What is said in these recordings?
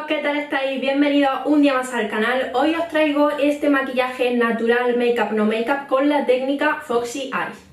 ¿qué tal estáis? Bienvenidos un día más al canal. Hoy os traigo este maquillaje natural Make Up No Make Up con la técnica Foxy Eyes.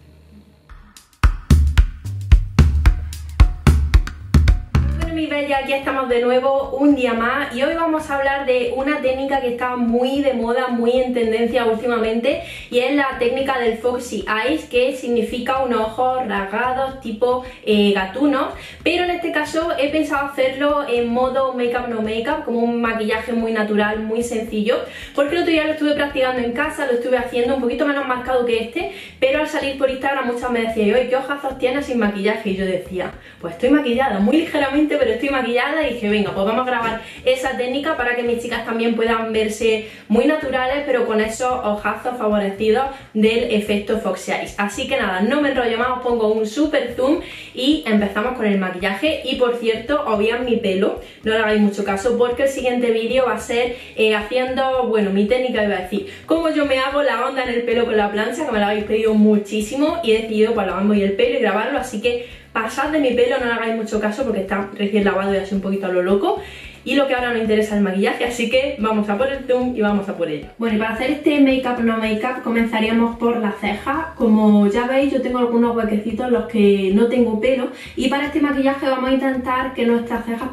Mi bella, aquí estamos de nuevo un día más y hoy vamos a hablar de una técnica que está muy de moda, muy en tendencia últimamente, y es la técnica del Foxy Eyes, que significa unos ojos rasgados tipo gatuno, pero en este caso he pensado hacerlo en modo Make Up No Make Up, como un maquillaje muy natural, muy sencillo, porque el otro día lo estuve practicando en casa, lo estuve haciendo un poquito menos marcado que este, pero al salir por Instagram muchas me decían, oye, ¿qué ojazos tienes sin maquillaje? Y yo decía, pues estoy maquillada, muy ligeramente, pero estoy maquillada, y dije, venga, pues vamos a grabar esa técnica para que mis chicas también puedan verse muy naturales, pero con esos ojazos favorecidos del efecto Foxy Eyes. Así que nada, no me enrollo más, os pongo un super zoom y empezamos con el maquillaje. Y por cierto, os vean mi pelo, no le hagáis mucho caso porque el siguiente vídeo va a ser haciendo, bueno, mi técnica, iba a decir, cómo yo me hago la onda en el pelo con la plancha, que me la habéis pedido muchísimo y he decidido pues lavarme hoy el pelo y grabarlo, así que pasad de mi pelo, no le hagáis mucho caso porque está recién lavado y así un poquito a lo loco. Y lo que ahora nos interesa es el maquillaje, así que vamos a por el zoom y vamos a por ello. Bueno, y para hacer este Make Up No Make Up comenzaríamos por las cejas. Como ya veis, yo tengo algunos huequecitos en los que no tengo pelo, y para este maquillaje vamos a intentar que nuestras cejas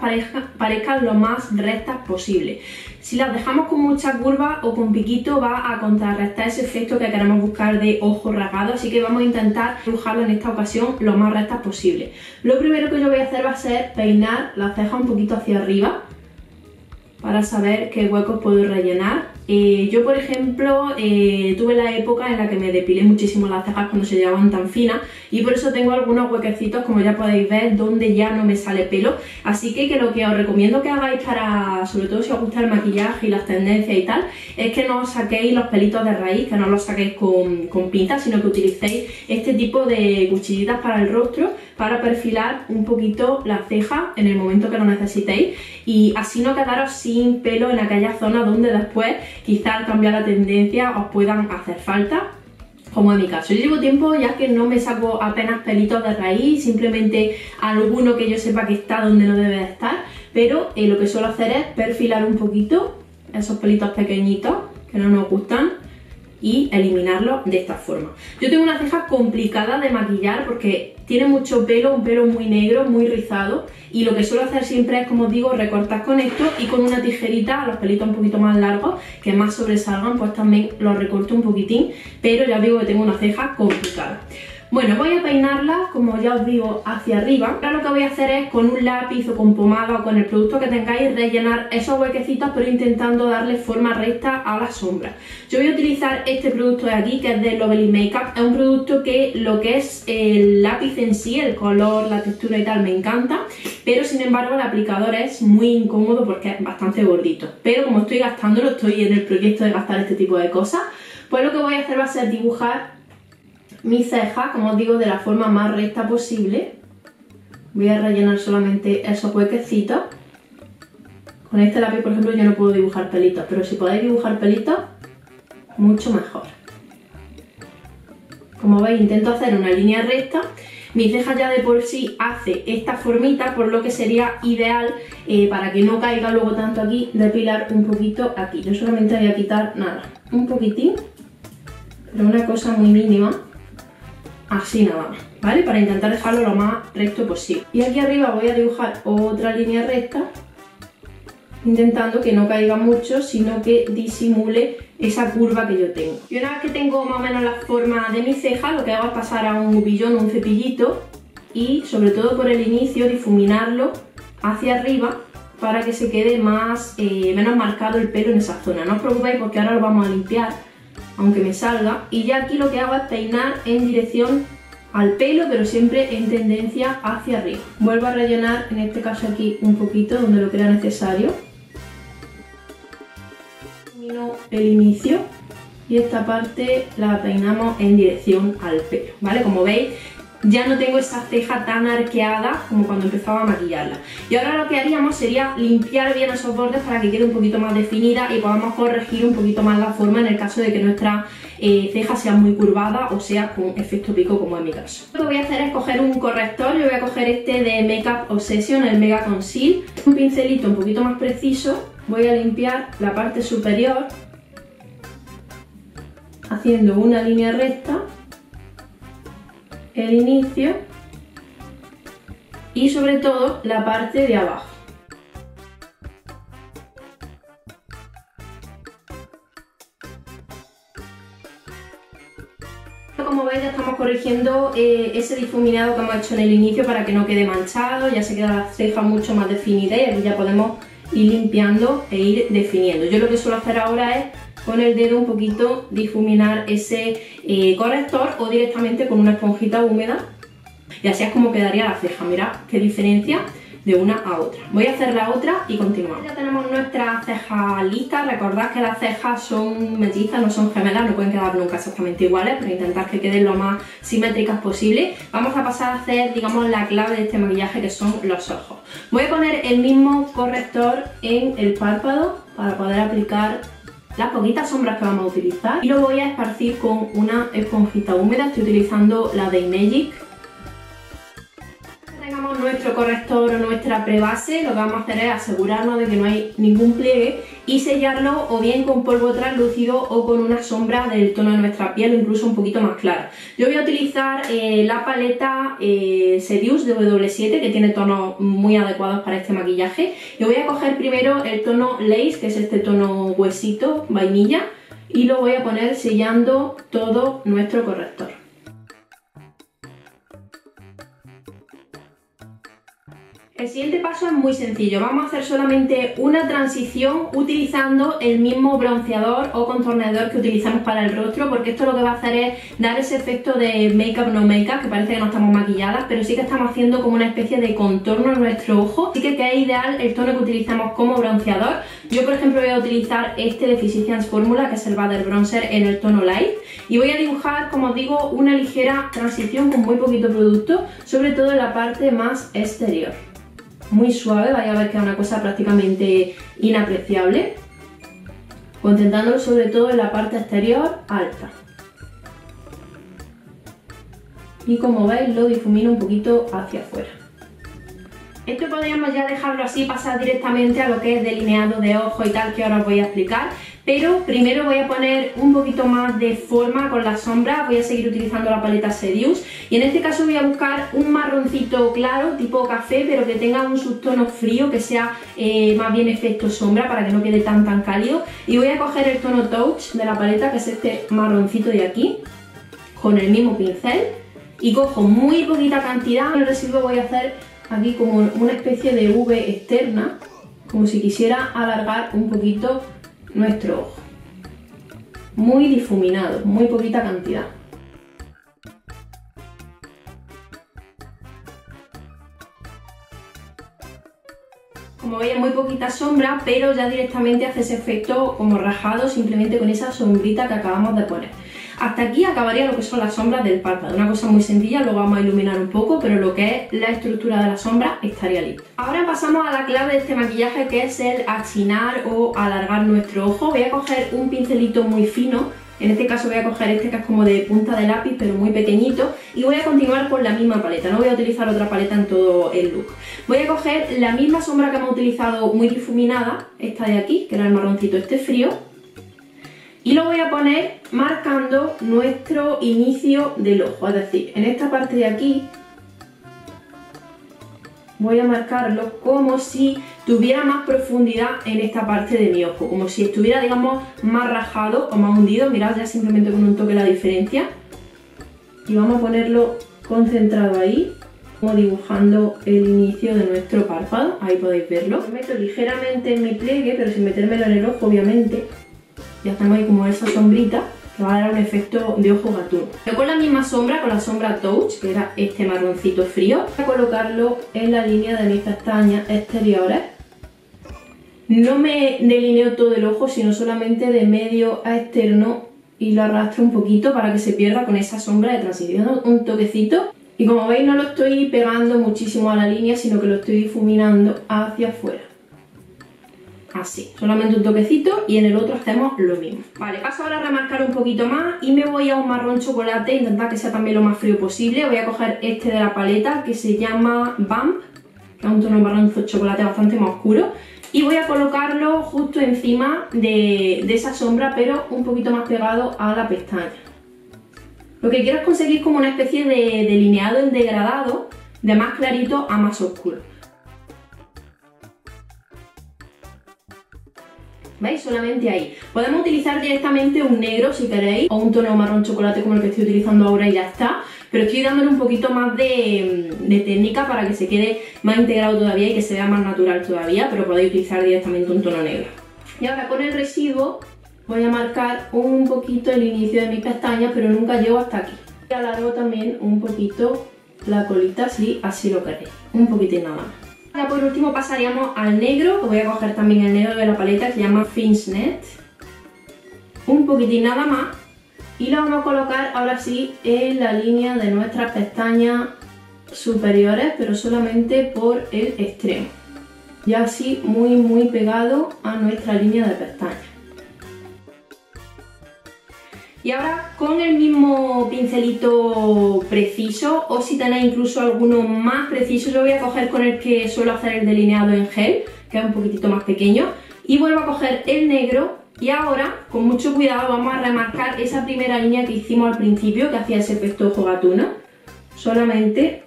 parezcan lo más rectas posible. Si las dejamos con mucha curva o con piquito va a contrarrestar ese efecto que queremos buscar de ojo rasgado, así que vamos a intentar dibujarlo en esta ocasión lo más rectas posible. Lo primero que yo voy a hacer va a ser peinar la ceja un poquito hacia arriba para saber qué huecos puedo rellenar. Yo, por ejemplo, tuve la época en la que me depilé muchísimo las cejas cuando se llevaban tan finas, y por eso tengo algunos huequecitos, como ya podéis ver, donde ya no me sale pelo. Así que lo que os recomiendo que hagáis para, sobre todo si os gusta el maquillaje y las tendencias y tal, es que no os saquéis los pelitos de raíz, que no los saquéis con pinzas, sino que utilicéis este tipo de cuchillitas para el rostro, para perfilar un poquito la ceja en el momento que lo necesitéis, y así no quedaros sin pelo en aquella zona donde después quizá al cambiar la tendencia os puedan hacer falta, como en mi caso. Yo llevo tiempo ya que no me saco apenas pelitos de raíz, simplemente alguno que yo sepa que está donde no debe de estar, pero lo que suelo hacer es perfilar un poquito esos pelitos pequeñitos que no nos gustan y eliminarlo de esta forma. Yo tengo una ceja complicada de maquillar porque tiene mucho pelo, un pelo muy negro, muy rizado, y lo que suelo hacer siempre es, como os digo, recortar con esto, y con una tijerita a los pelitos un poquito más largos, que más sobresalgan, pues también los recorto un poquitín, pero ya os digo que tengo una ceja complicada. Bueno, voy a peinarla, como ya os digo, hacia arriba. Ahora lo que voy a hacer es, con un lápiz o con pomada o con el producto que tengáis, rellenar esos huequecitos, pero intentando darle forma recta a la sombra. Yo voy a utilizar este producto de aquí, que es de Lovely Makeup. Es un producto que lo que es el lápiz en sí, el color, la textura y tal, me encanta, pero sin embargo el aplicador es muy incómodo porque es bastante gordito. Pero como estoy gastándolo, estoy en el proyecto de gastar este tipo de cosas, pues lo que voy a hacer va a ser dibujar mis cejas, como os digo, de la forma más recta posible. Voy a rellenar solamente esos huequecitos. Con este lápiz, por ejemplo, yo no puedo dibujar pelitos, pero si podéis dibujar pelitos, mucho mejor. Como veis, intento hacer una línea recta. Mi ceja ya de por sí hace esta formita, por lo que sería ideal, para que no caiga luego tanto aquí, depilar un poquito aquí. Yo solamente voy a quitar, nada, un poquitín, pero una cosa muy mínima. Así nada más, ¿vale? Para intentar dejarlo lo más recto posible. Y aquí arriba voy a dibujar otra línea recta, intentando que no caiga mucho, sino que disimule esa curva que yo tengo. Y una vez que tengo más o menos la forma de mi ceja, lo que hago es pasar a un nubillón o un cepillito y, sobre todo por el inicio, difuminarlo hacia arriba para que se quede menos marcado el pelo en esa zona. No os preocupéis porque ahora lo vamos a limpiar, aunque me salga, y ya aquí lo que hago es peinar en dirección al pelo, pero siempre en tendencia hacia arriba. Vuelvo a rellenar, en este caso aquí, un poquito donde lo crea necesario. Termino el inicio y esta parte la peinamos en dirección al pelo, ¿vale? Como veis, ya no tengo esa ceja tan arqueada como cuando empezaba a maquillarla. Y ahora lo que haríamos sería limpiar bien esos bordes para que quede un poquito más definida y podamos corregir un poquito más la forma en el caso de que nuestra ceja sea muy curvada o sea con efecto pico, como en mi caso. Lo que voy a hacer es coger un corrector. Yo voy a coger este de Makeup Obsession, el Mega Conceal. Un pincelito un poquito más preciso, voy a limpiar la parte superior haciendo una línea recta, el inicio y sobre todo la parte de abajo. Como veis, ya estamos corrigiendo ese difuminado que hemos hecho en el inicio para que no quede manchado, ya se queda la ceja mucho más definida y aquí ya podemos ir limpiando e ir definiendo. Yo lo que suelo hacer ahora es con el dedo un poquito difuminar ese corrector o directamente con una esponjita húmeda y así es como quedaría la ceja. Mirad qué diferencia de una a otra. Voy a hacer la otra y continuamos. Ya tenemos nuestras cejas listas. Recordad que las cejas son mellizas, no son gemelas, no pueden quedar nunca exactamente iguales, pero intentar que queden lo más simétricas posible. Vamos a pasar a hacer, digamos, la clave de este maquillaje, que son los ojos. Voy a poner el mismo corrector en el párpado para poder aplicar las poquitas sombras que vamos a utilizar y lo voy a esparcir con una esponjita húmeda. Estoy utilizando la de Magic. Tengamos nuestro corrector o nuestra prebase, lo que vamos a hacer es asegurarnos de que no hay ningún pliegue y sellarlo o bien con polvo translúcido o con una sombra del tono de nuestra piel o incluso un poquito más clara. Yo voy a utilizar la paleta Seduce de W7, que tiene tonos muy adecuados para este maquillaje, y voy a coger primero el tono Lace, que es este tono huesito, vainilla, y lo voy a poner sellando todo nuestro corrector. El siguiente paso es muy sencillo. Vamos a hacer solamente una transición utilizando el mismo bronceador o contorneador que utilizamos para el rostro, porque esto lo que va a hacer es dar ese efecto de make-up no make-up, que parece que no estamos maquilladas, pero sí que estamos haciendo como una especie de contorno en nuestro ojo. Así que es ideal el tono que utilizamos como bronceador. Yo, por ejemplo, voy a utilizar este de Physicians Formula, que es el Butter Bronzer, en el tono Light, y voy a dibujar, como os digo, una ligera transición con muy poquito producto, sobre todo en la parte más exterior. Muy suave, vais a ver que es una cosa prácticamente inapreciable, concentrándolo sobre todo en la parte exterior alta. Y como veis, lo difumino un poquito hacia afuera. Esto podríamos ya dejarlo así, pasar directamente a lo que es delineado de ojo y tal, que ahora os voy a explicar. Pero primero voy a poner un poquito más de forma con las sombras. Voy a seguir utilizando la paleta Seduce y en este caso voy a buscar un marroncito claro, tipo café, pero que tenga un subtono frío, que sea más bien efecto sombra para que no quede tan cálido. Y voy a coger el tono Touch de la paleta, que es este marroncito de aquí, con el mismo pincel, y cojo muy poquita cantidad. En el residuo voy a hacer aquí como una especie de V externa, como si quisiera alargar un poquito nuestro ojo. Muy difuminado, muy poquita cantidad. Como veis, muy poquita sombra, pero ya directamente hace ese efecto como rajado simplemente con esa sombrita que acabamos de poner. Hasta aquí acabaría lo que son las sombras del párpado, una cosa muy sencilla, luego vamos a iluminar un poco, pero lo que es la estructura de la sombra estaría listo. Ahora pasamos a la clave de este maquillaje, que es el achinar o alargar nuestro ojo. Voy a coger un pincelito muy fino, en este caso voy a coger este que es como de punta de lápiz, pero muy pequeñito, y voy a continuar con la misma paleta, no voy a utilizar otra paleta en todo el look. Voy a coger la misma sombra que hemos utilizado muy difuminada, esta de aquí, que era el marroncito este frío, y lo voy a poner marcando nuestro inicio del ojo, es decir, en esta parte de aquí voy a marcarlo como si tuviera más profundidad en esta parte de mi ojo, como si estuviera, digamos, más rajado o más hundido. Mirad ya simplemente con un toque la diferencia, y vamos a ponerlo concentrado ahí, como dibujando el inicio de nuestro párpado. Ahí podéis verlo. Lo meto ligeramente en mi pliegue, pero sin metérmelo en el ojo, obviamente. Ya tengo ahí como esa sombrita que va a dar un efecto de ojo gatuno. Yo con la misma sombra, con la sombra Touch, que era este marroncito frío, voy a colocarlo en la línea de mis pestañas exteriores. No me delineo todo el ojo, sino solamente de medio a externo, y lo arrastro un poquito para que se pierda con esa sombra de transición, un toquecito, Y como veis no lo estoy pegando muchísimo a la línea, sino que lo estoy difuminando hacia afuera. Así, solamente un toquecito y en el otro hacemos lo mismo. Vale, paso ahora a remarcar un poquito más y me voy a un marrón chocolate, intentar que sea también lo más frío posible. Voy a coger este de la paleta que se llama Bump, que es un tono marrón chocolate bastante más oscuro. Y voy a colocarlo justo encima de esa sombra, pero un poquito más pegado a la pestaña. Lo que quiero es conseguir como una especie de delineado en degradado, de más clarito a más oscuro. ¿Veis? Solamente ahí. Podemos utilizar directamente un negro si queréis, o un tono marrón chocolate como el que estoy utilizando ahora y ya está. Pero estoy dándole un poquito más de técnica para que se quede más integrado todavía y que se vea más natural todavía, pero podéis utilizar directamente un tono negro. Y ahora con el residuo voy a marcar un poquito el inicio de mis pestañas, pero nunca llego hasta aquí. Y alargo también un poquito la colita si así lo queréis, un poquitín nada más. Ya por último pasaríamos al negro, que voy a coger también el negro de la paleta que se llama Fishnet. Un poquitín nada más. Y lo vamos a colocar ahora sí en la línea de nuestras pestañas superiores, pero solamente por el extremo. Ya así muy pegado a nuestra línea de pestañas. Y ahora con el mismo pincelito preciso, o si tenéis incluso alguno más preciso, yo voy a coger con el que suelo hacer el delineado en gel, que es un poquitito más pequeño, y vuelvo a coger el negro y ahora con mucho cuidado vamos a remarcar esa primera línea que hicimos al principio, que hacía ese efecto ojo gatuna, solamente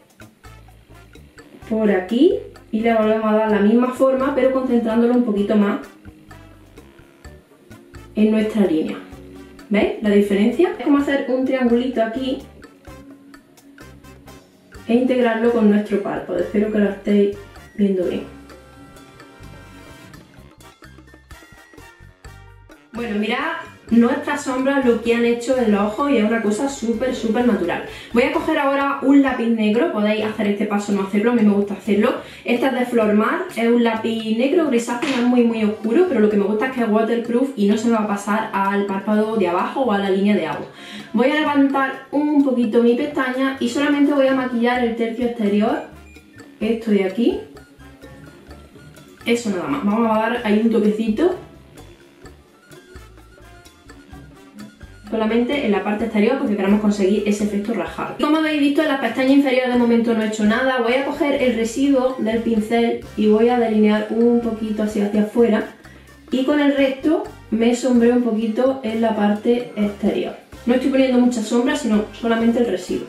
por aquí, y le volvemos a dar la misma forma, pero concentrándolo un poquito más en nuestra línea. ¿Veis la diferencia? Es como hacer un triangulito aquí e integrarlo con nuestro párpado. Espero que lo estéis viendo bien. Bueno, mirad nuestras sombras, lo que han hecho en los ojos, y es una cosa súper natural. Voy a coger ahora un lápiz negro, podéis hacer este paso o no hacerlo, a mí me gusta hacerlo. Este es de Flormar, es un lápiz negro grisáceo, no es muy oscuro, pero lo que me gusta es que es waterproof y no se me va a pasar al párpado de abajo o a la línea de agua. Voy a levantar un poquito mi pestaña y solamente voy a maquillar el tercio exterior, esto de aquí. Eso nada más, vamos a dar ahí un toquecito. Solamente en la parte exterior porque queremos conseguir ese efecto rajado. Como habéis visto, en las pestañas inferiores de momento no he hecho nada. Voy a coger el residuo del pincel y voy a delinear un poquito hacia afuera, y con el resto me sombreo un poquito en la parte exterior. No estoy poniendo mucha sombra, sino solamente el residuo.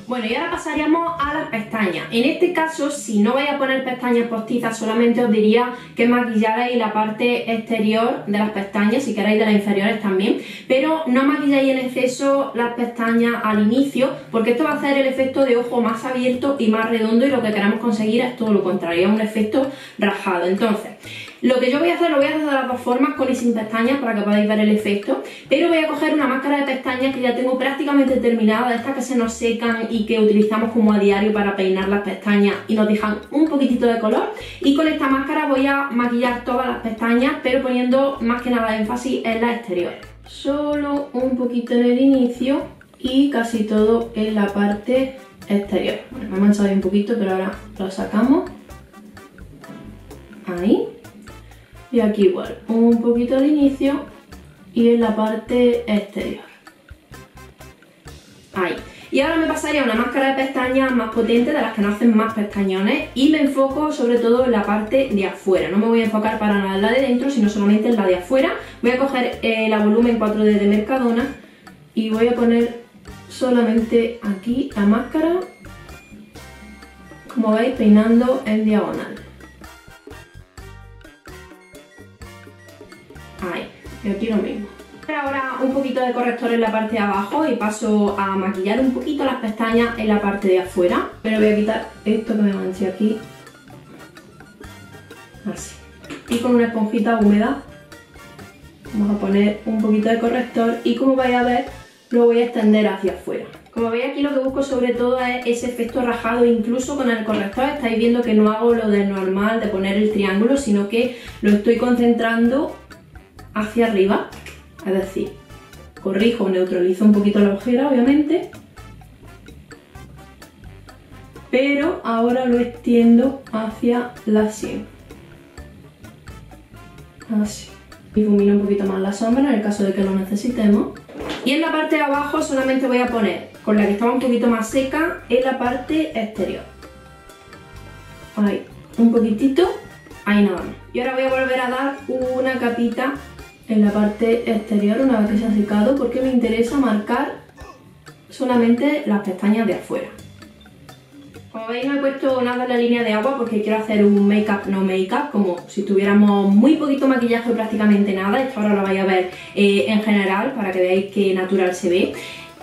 Bueno, y ahora pasaríamos a las pestañas. En este caso, si no vais a poner pestañas postizas, solamente os diría que maquillarais la parte exterior de las pestañas, si queréis de las inferiores también, pero no maquilláis en exceso las pestañas al inicio, porque esto va a hacer el efecto de ojo más abierto y más redondo, y lo que queremos conseguir es todo lo contrario, es un efecto rajado. Entonces, lo que yo voy a hacer, lo voy a hacer de las dos formas, con y sin pestañas, para que podáis ver el efecto, pero voy a coger una máscara de pestañas que ya tengo prácticamente terminada, de estas que se nos secan y que utilizamos como a diario para peinar las pestañas y nos dejan un poquitito de color, y con esta máscara voy a maquillar todas las pestañas, pero poniendo más que nada énfasis en las exteriores. Solo un poquito en el inicio y casi todo en la parte exterior. Bueno, me he manchado ahí un poquito, pero ahora lo sacamos. Ahí. Y aquí igual, un poquito al inicio y en la parte exterior. Ahí. Y ahora me pasaría una máscara de pestañas más potente, de las que no hacen más pestañones, y me enfoco sobre todo en la parte de afuera. No me voy a enfocar para nada en la de dentro, sino solamente en la de afuera. Voy a coger la Volumen 4D de Mercadona y voy a poner solamente aquí la máscara, como veis, peinando en diagonal. Ahí, y aquí lo mismo. Ahora un poquito de corrector en la parte de abajo y paso a maquillar un poquito las pestañas en la parte de afuera. Pero voy a quitar esto que me manché aquí. Así. Y con una esponjita húmeda vamos a poner un poquito de corrector y, como vais a ver, lo voy a extender hacia afuera. Como veis, aquí lo que busco sobre todo es ese efecto rajado. Incluso con el corrector estáis viendo que no hago lo del normal de poner el triángulo, sino que lo estoy concentrando hacia arriba, es decir, corrijo, neutralizo un poquito la ojera, obviamente, pero ahora lo extiendo hacia la sien. Así. Difumino un poquito más la sombra en el caso de que lo necesitemos. Y en la parte de abajo solamente voy a poner, con la que estaba un poquito más seca, en la parte exterior. Ahí, un poquitito, ahí nada más. Y ahora voy a volver a dar una capita en la parte exterior una vez que se ha secado, porque me interesa marcar solamente las pestañas de afuera. Como veis, no he puesto nada en la línea de agua porque quiero hacer un make-up no make-up, como si tuviéramos muy poquito maquillaje o prácticamente nada. Esto ahora lo vais a ver en general para que veáis qué natural se ve.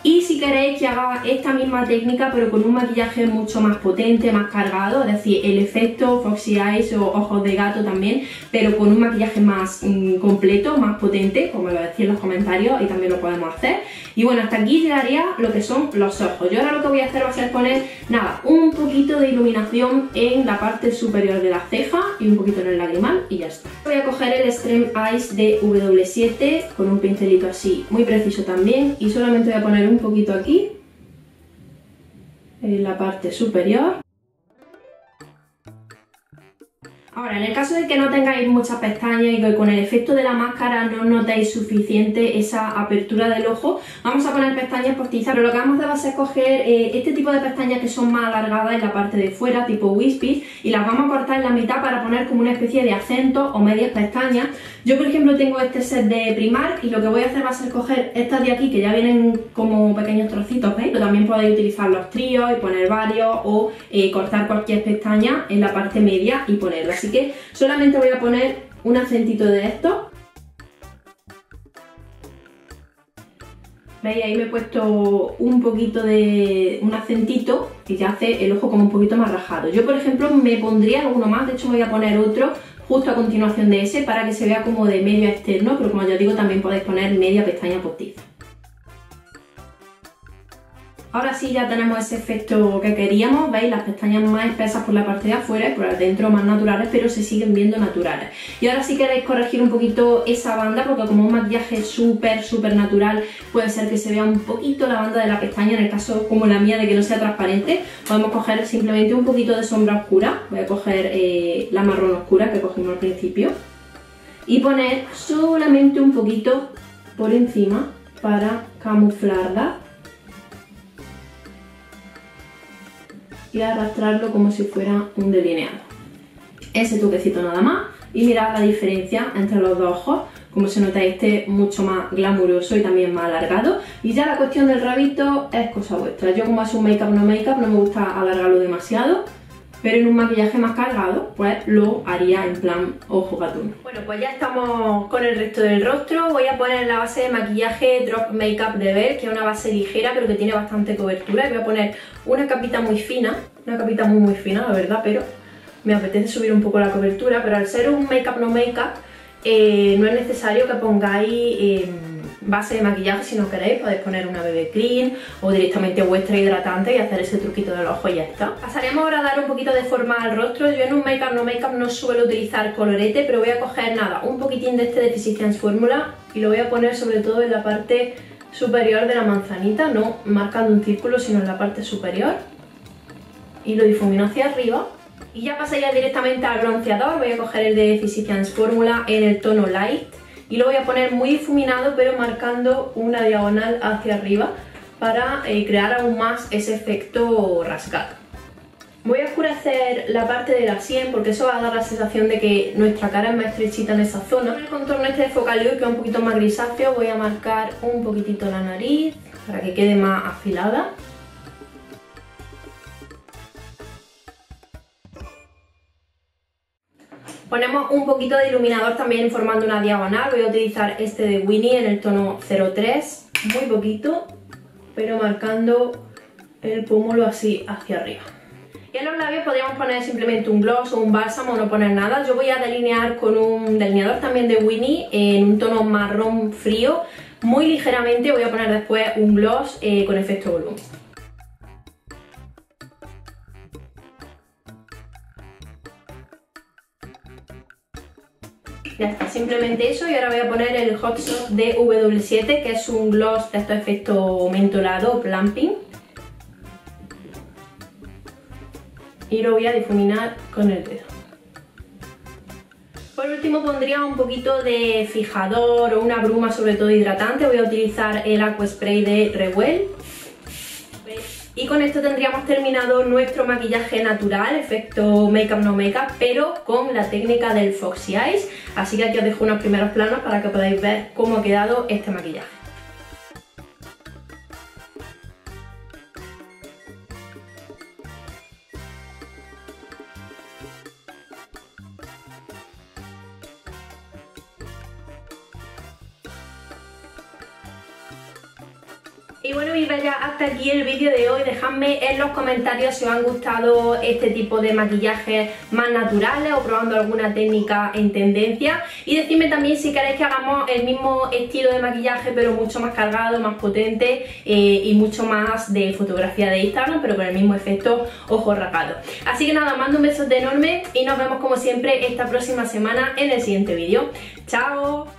Y si queréis que haga esta misma técnica pero con un maquillaje mucho más potente, más cargado, es decir, el efecto Foxy Eyes o ojos de gato también, pero con un maquillaje más completo, más potente, como lo decía en los comentarios, y también lo podemos hacer. Y bueno, hasta aquí llegaría lo que son los ojos. Yo ahora lo que voy a hacer va a ser poner, nada, un poquito de iluminación en la parte superior de la ceja y un poquito en el lagrimal y ya está. Voy a coger el Extreme Eyes de W7 con un pincelito así, muy preciso también, y solamente voy a poner un poquito aquí en la parte superior. Ahora, en el caso de que no tengáis muchas pestañas y que con el efecto de la máscara no notéis suficiente esa apertura del ojo, vamos a poner pestañas postizas, pero lo que vamos a hacer va a ser coger este tipo de pestañas que son más alargadas en la parte de fuera, tipo wispies, y las vamos a cortar en la mitad para poner como una especie de acento o medias pestañas. Yo, por ejemplo, tengo este set de Primark y lo que voy a hacer va a ser coger estas de aquí que ya vienen como pequeños trocitos, ¿veis? Pero también podéis utilizar los tríos y poner varios o cortar cualquier pestaña en la parte media y ponerla. Así que solamente voy a poner un acentito de esto. ¿Veis? Ahí me he puesto un poquito de un acentito y ya hace el ojo como un poquito más rajado. Yo, por ejemplo, me pondría alguno más, de hecho voy a poner otro justo a continuación de ese para que se vea como de medio externo, pero como ya digo, también podéis poner media pestaña postiza. Ahora sí ya tenemos ese efecto que queríamos, ¿veis? Las pestañas más espesas por la parte de afuera y por dentro más naturales, pero se siguen viendo naturales. Y ahora si queréis corregir un poquito esa banda, porque como un maquillaje súper natural, puede ser que se vea un poquito la banda de la pestaña, en el caso como la mía de que no sea transparente, podemos coger simplemente un poquito de sombra oscura. Voy a coger la marrón oscura que cogimos al principio y poner solamente un poquito por encima para camuflarla y arrastrarlo como si fuera un delineado. Ese toquecito nada más, y mirad la diferencia entre los dos ojos, como se nota este mucho más glamuroso y también más alargado. Y ya la cuestión del rabito es cosa vuestra. Yo, como es un make-up no make-up, no me gusta alargarlo demasiado, pero en un maquillaje más cargado pues lo haría en plan ojo gatún. Bueno, pues ya estamos con el resto del rostro. Voy a poner la base de maquillaje Drop Makeup de Belle, que es una base ligera pero que tiene bastante cobertura, y voy a poner una capita muy fina, una capita muy fina la verdad, pero me apetece subir un poco la cobertura. Pero al ser un make-up no make-up no es necesario que pongáis base de maquillaje. Si no queréis podéis poner una BB Cream o directamente vuestra hidratante y hacer ese truquito del ojo y ya está. Pasaremos ahora a dar un poquito de forma al rostro. Yo en un make-up no suelo utilizar colorete, pero voy a coger nada, un poquitín de este de Physicians Formula y lo voy a poner sobre todo en la parte superior de la manzanita, no marcando un círculo sino en la parte superior, y lo difumino hacia arriba. Y ya pasaría directamente al bronceador. Voy a coger el de Physicians Formula en el tono Light y lo voy a poner muy difuminado pero marcando una diagonal hacia arriba para crear aún más ese efecto rasgado. Voy a oscurecer la parte de la sien porque eso va a dar la sensación de que nuestra cara es más estrechita en esa zona. Con el contorno este de Focalure, que es un poquito más grisáceo, voy a marcar un poquitito la nariz para que quede más afilada. Ponemos un poquito de iluminador también formando una diagonal. Voy a utilizar este de Winnie en el tono 03, muy poquito, pero marcando el pómulo así hacia arriba. Y en los labios podríamos poner simplemente un gloss o un bálsamo o no poner nada. Yo voy a delinear con un delineador también de Winnie en un tono marrón frío, muy ligeramente. Voy a poner después un gloss con efecto volumen. Ya está, simplemente eso. Y ahora voy a poner el Hot Sauce de W7, que es un gloss de estos efectos mentolado o plumping. y lo voy a difuminar con el dedo. Por último pondría un poquito de fijador o una bruma, sobre todo hidratante. Voy a utilizar el Aqua Spray de Rewell. Y con esto tendríamos terminado nuestro maquillaje natural, efecto make up no make up, pero con la técnica del Foxy Eyes. Así que aquí os dejo unos primeros planos para que podáis ver cómo ha quedado este maquillaje. Y bueno, mis bellas, hasta aquí el vídeo de hoy. Dejadme en los comentarios si os han gustado este tipo de maquillajes más naturales o probando alguna técnica en tendencia. Y decidme también si queréis que hagamos el mismo estilo de maquillaje pero mucho más cargado, más potente y mucho más de fotografía de Instagram, pero con el mismo efecto ojo rasgado. Así que nada, mando un besote enorme y nos vemos como siempre esta próxima semana en el siguiente vídeo. ¡Chao!